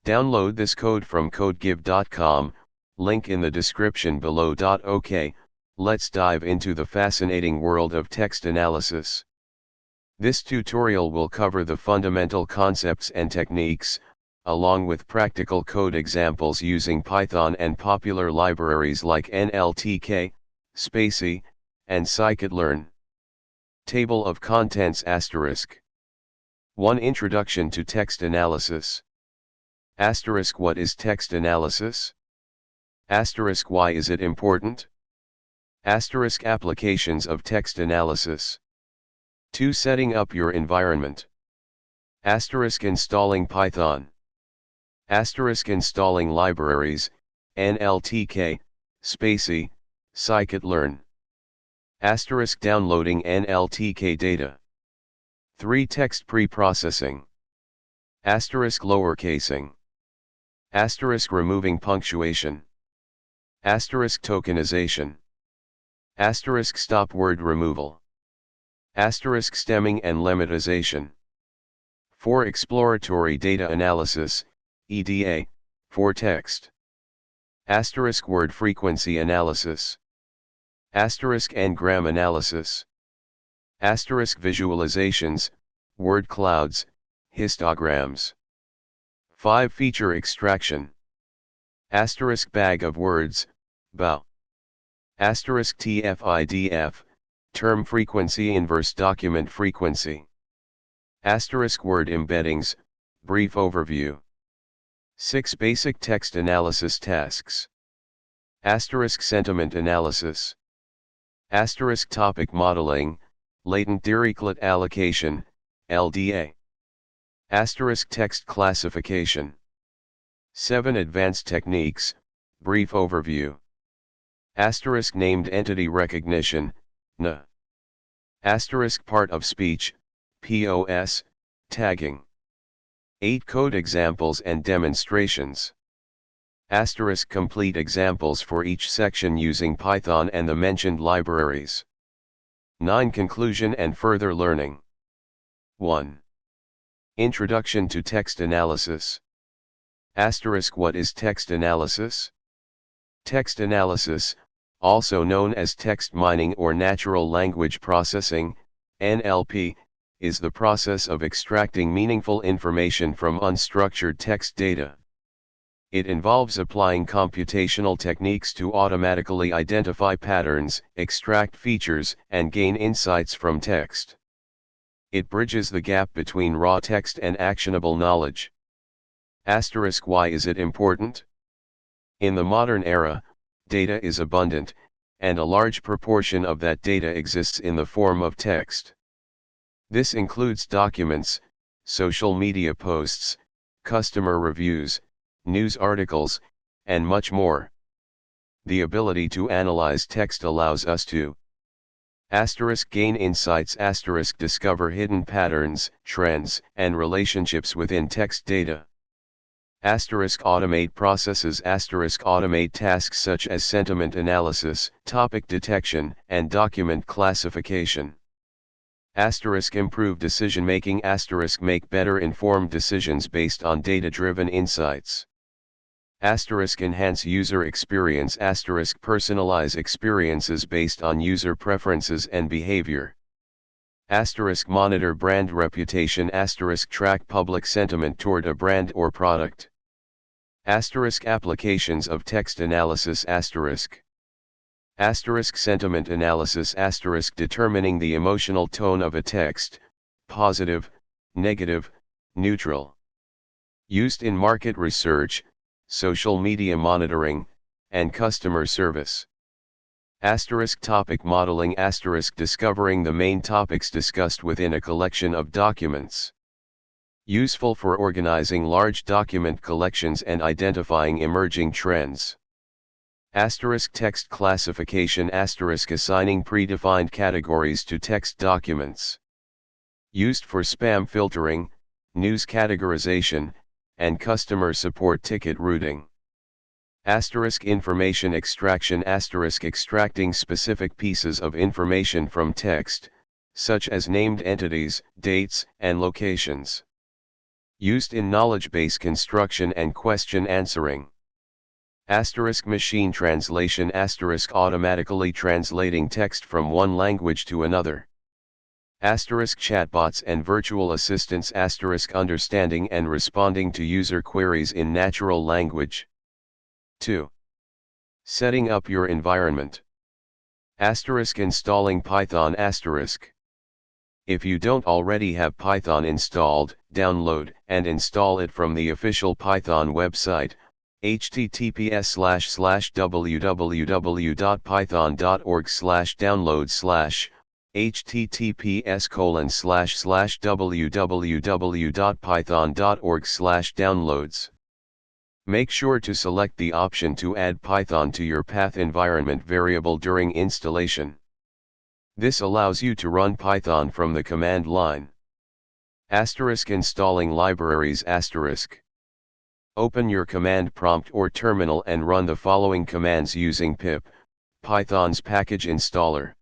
Download this code from codegive.com, link in the description below. OK, let's dive into the fascinating world of text analysis. This tutorial will cover the fundamental concepts and techniques, along with practical code examples using Python and popular libraries like nltk, spacy, and scikit-learn. Table of Contents *. 1. Introduction to text analysis. *. What is text analysis? * Why is it important? * Applications of text analysis. 2. Setting up your environment. * Installing Python. * Installing libraries, nltk, spacy, scikit-learn. * Downloading nltk data. 3. Text preprocessing. * Lowercasing. * Removing punctuation. * Tokenization. * Stop word removal. * Stemming and lemmatization. 4. Exploratory data analysis, EDA, for text. * Word frequency analysis. * N-gram analysis. * Visualizations, word clouds, histograms. 5. Feature extraction. * Bag of words, BAW. * TF-IDF, term frequency inverse document frequency. * Word embeddings, brief overview. 6. Basic text analysis tasks. * Sentiment analysis. * Topic modeling, latent dirichlet allocation, LDA. * Text classification. 7. Advanced techniques, brief overview. * Named entity recognition, NA. * Part of speech, POS, tagging. 8. Code examples and demonstrations. * Complete examples for each section using Python and the mentioned libraries. 9. Conclusion and further learning. 1. Introduction to text analysis. * What is text analysis? Text analysis, also known as text mining or natural language processing, NLP, is the process of extracting meaningful information from unstructured text data. It involves applying computational techniques to automatically identify patterns, extract features, and gain insights from text. It bridges the gap between raw text and actionable knowledge. * Why is it important? In the modern era, data is abundant, and a large proportion of that data exists in the form of text. This includes documents, social media posts, customer reviews, news articles, and much more. The ability to analyze text allows us to gain insights, discover hidden patterns, trends, and relationships within text data. Automate processes, automate tasks such as sentiment analysis, topic detection, and document classification. Improve decision-making, make better informed decisions based on data-driven insights. Enhance user experience, personalize experiences based on user preferences and behavior. Monitor brand reputation, track public sentiment toward a brand or product. Applications of text analysis, sentiment analysis, determining the emotional tone of a text, positive, negative, neutral. Used in market research, social media monitoring, and customer service. Topic modeling, discovering the main topics discussed within a collection of documents. Useful for organizing large document collections and identifying emerging trends. Text classification, assigning predefined categories to text documents. Used for spam filtering, news categorization, and customer support ticket routing. Information extraction, extracting specific pieces of information from text, such as named entities, dates, and locations. Used in knowledge base construction and question answering. Asterisk machine translation asterisk automatically translating text from one language to another. Asterisk chatbots and virtual assistants asterisk understanding and responding to user queries in natural language. 2. Setting up your environment. Asterisk installing Python asterisk. If you don't already have Python installed, download and install it from the official Python website, https://www.python.org/download/ https://www.python.org/downloads. Make sure to select the option to add Python to your path environment variable during installation. This allows you to run Python from the command line. Asterisk installing libraries asterisk. Open your command prompt or terminal and run the following commands using pip, Python's package installer.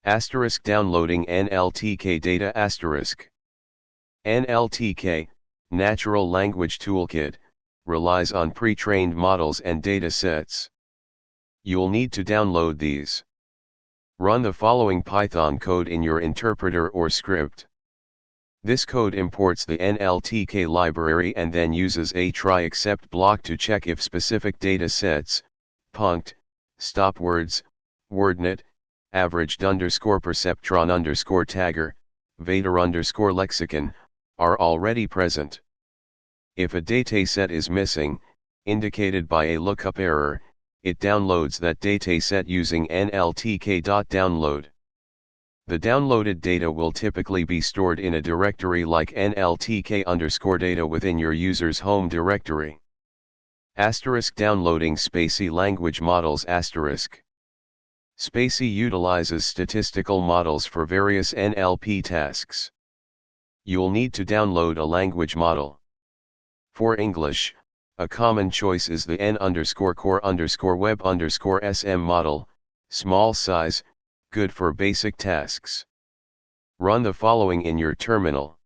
Asterisk downloading nltk data asterisk. nltk, Natural Language Toolkit, relies on pre-trained models and data sets. You'll need to download these. Run the following Python code in your interpreter or script. This code imports the nltk library and then uses a try except block to check if specific data sets, punct, stop words, wordnet, averaged _perceptron _tagger, Vader _lexicon, are already present. If a dataset is missing, indicated by a lookup error, it downloads that dataset using nltk.download. The downloaded data will typically be stored in a directory like nltk_data within your user's home directory. Asterisk downloading spacy language models asterisk. Spacy utilizes statistical models for various NLP tasks. You'll need to download a language model. For English, a common choice is the n_core_web_sm model, small size, good for basic tasks. Run the following in your terminal.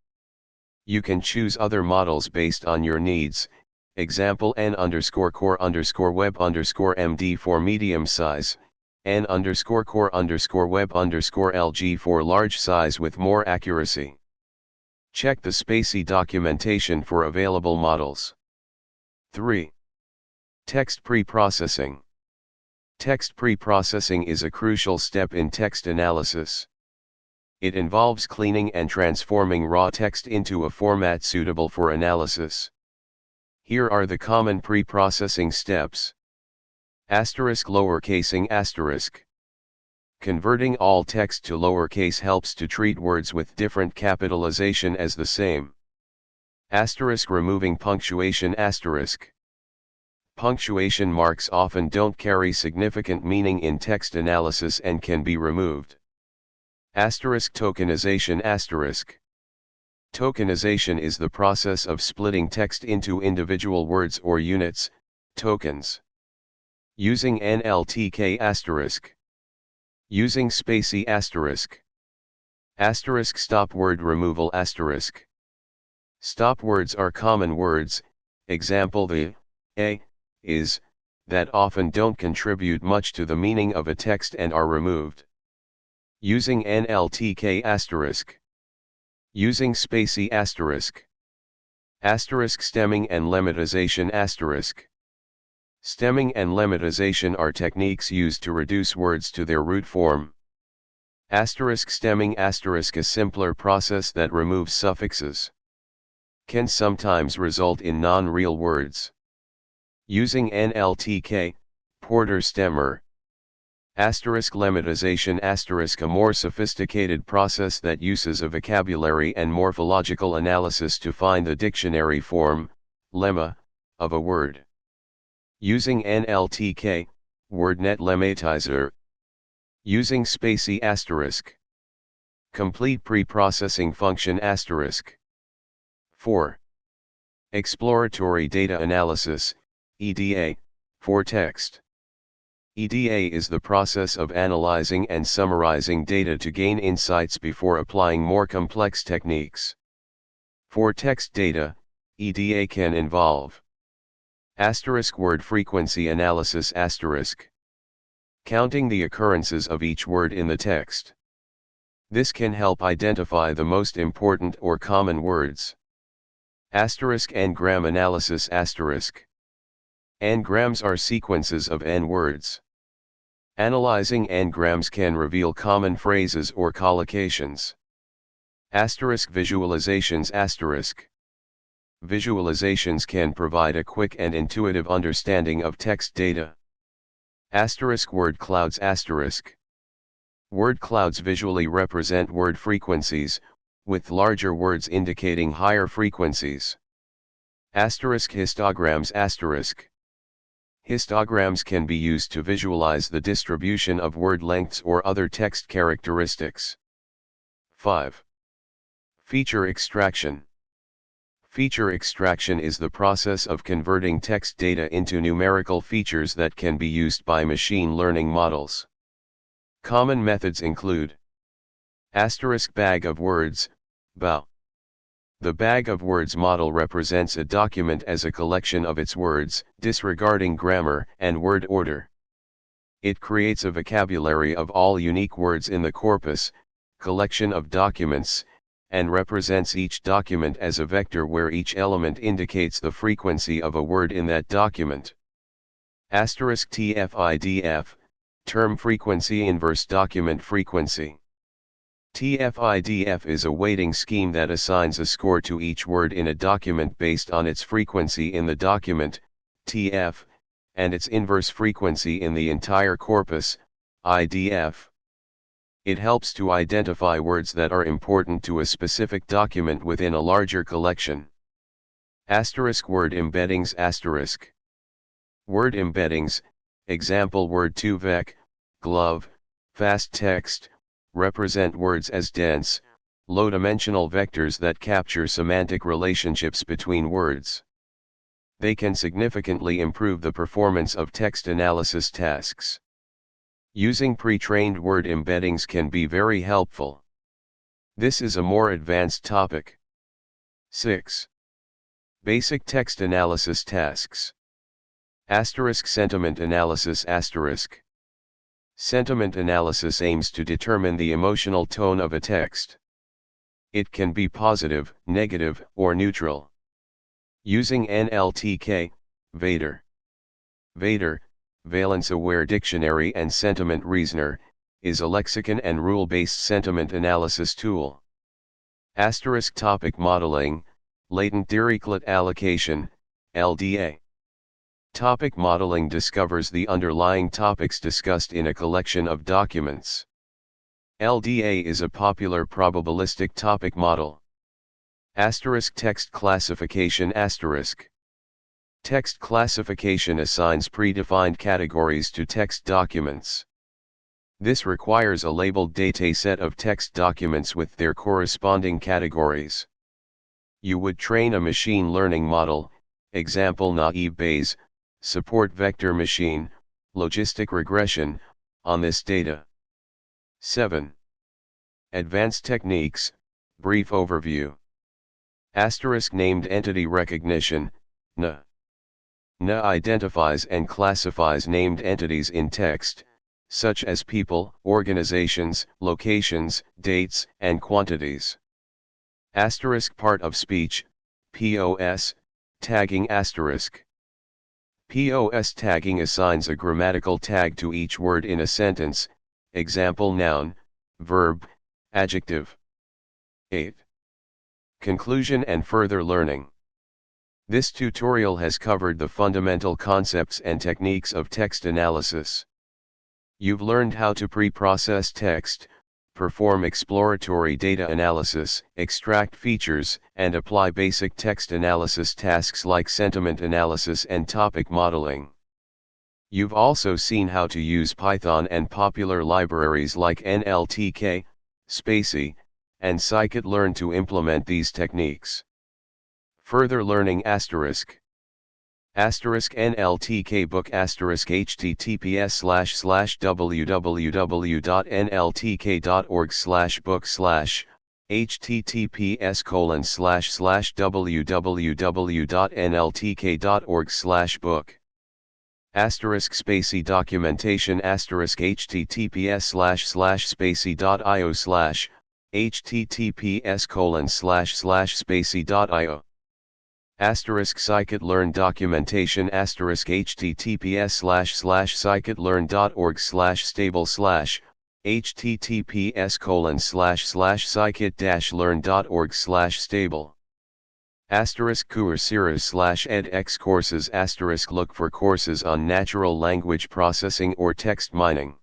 You can choose other models based on your needs, example n_core_web_md for medium size, n_core_web_lg for large size with more accuracy. Check the spacy documentation for available models. 3. Text preprocessing. Text preprocessing is a crucial step in text analysis. It involves cleaning and transforming raw text into a format suitable for analysis. Here are the common preprocessing steps. Asterisk lowercasing asterisk. Converting all text to lowercase helps to treat words with different capitalization as the same. Asterisk removing punctuation asterisk. Punctuation marks often don't carry significant meaning in text analysis and can be removed. Asterisk tokenization asterisk. Tokenization is the process of splitting text into individual words or units, tokens. Using nltk asterisk. Using spacy asterisk. Asterisk stop word removal asterisk. Stop words are common words, example the, a, is, that often don't contribute much to the meaning of a text and are removed. Using nltk asterisk. Using spacy asterisk. Asterisk stemming and lemmatization asterisk. Stemming and lemmatization are techniques used to reduce words to their root form. Asterisk stemming asterisk a simpler process that removes suffixes. Can sometimes result in non-real words. Using nltk, Porter stemmer. Asterisk lemmatization asterisk a more sophisticated process that uses a vocabulary and morphological analysis to find the dictionary form, lemma, of a word. Using nltk, wordnet lemmatizer. Using spacy asterisk. Complete preprocessing function asterisk. 4. Exploratory data analysis, EDA, for text. EDA is the process of analyzing and summarizing data to gain insights before applying more complex techniques. For text data, EDA can involve asterisk word frequency analysis asterisk, counting the occurrences of each word in the text. This can help identify the most important or common words. Asterisk n-gram analysis asterisk. N-grams are sequences of n words. Analyzing n-grams can reveal common phrases or collocations. Asterisk visualizations asterisk. Visualizations can provide a quick and intuitive understanding of text data. Asterisk word clouds asterisk. Word clouds visually represent word frequencies, with larger words indicating higher frequencies. Asterisk histograms asterisk. Histograms can be used to visualize the distribution of word lengths or other text characteristics. 5. Feature extraction. Feature extraction is the process of converting text data into numerical features that can be used by machine learning models. Common methods include asterisk bag of words, BAW. The bag of words model represents a document as a collection of its words, disregarding grammar and word order. It creates a vocabulary of all unique words in the corpus, collection of documents, and represents each document as a vector where each element indicates the frequency of a word in that document. Asterisk TF-IDF, term frequency inverse document frequency. TF-IDF is a weighting scheme that assigns a score to each word in a document based on its frequency in the document, TF, and its inverse frequency in the entire corpus, IDF. It helps to identify words that are important to a specific document within a larger collection. Asterisk word embeddings asterisk. Word embeddings, example word to vec, glove, fast text, represent words as dense, low-dimensional vectors that capture semantic relationships between words. They can significantly improve the performance of text analysis tasks. Using pre-trained word embeddings can be very helpful. This is a more advanced topic. 6. Basic text analysis tasks. Asterisk sentiment analysis asterisk. Sentiment analysis aims to determine the emotional tone of a text. It can be positive, negative, or neutral. Using nltk, Vader. Vader, Valence-Aware Dictionary and Sentiment Reasoner, is a lexicon and rule-based sentiment analysis tool. Asterisk topic modeling, latent dirichlet allocation, LDA. Topic modeling discovers the underlying topics discussed in a collection of documents. LDA is a popular probabilistic topic model. Asterisk text classification asterisk. Text classification assigns predefined categories to text documents. This requires a labeled dataset of text documents with their corresponding categories. You would train a machine learning model, example naive Bayes, support vector machine, logistic regression, on this data. 7. Advanced techniques, brief overview. Asterisk named entity recognition, NA. NA identifies and classifies named entities in text, such as people, organizations, locations, dates, and quantities. Asterisk part of speech, POS, tagging asterisk. POS tagging assigns a grammatical tag to each word in a sentence, example noun, verb, adjective. 8. Conclusion and further learning. This tutorial has covered the fundamental concepts and techniques of text analysis. You've learned how to pre-process text, perform exploratory data analysis, extract features, and apply basic text analysis tasks like sentiment analysis and topic modeling. You've also seen how to use Python and popular libraries like nltk, spacy, and scikit-learn to implement these techniques. Further learning asterisk. Asterisk nltk book asterisk https://www.nltk.org/book/ https://www.nltk.org/book *spacy documentation *https://spacy.io *https://spacy.io scikit-learn documentation *https://scikit-learn.org/stable https://scikit-learn.org/stable *courseers/edX courses *look for courses on natural language processing or text mining.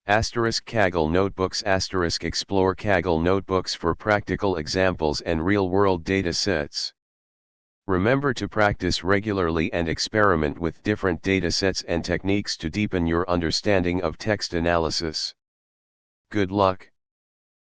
*Kaggle notebooks *explore Kaggle notebooks for practical examples and real-world data sets. Remember to practice regularly and experiment with different datasets and techniques to deepen your understanding of text analysis. Good luck.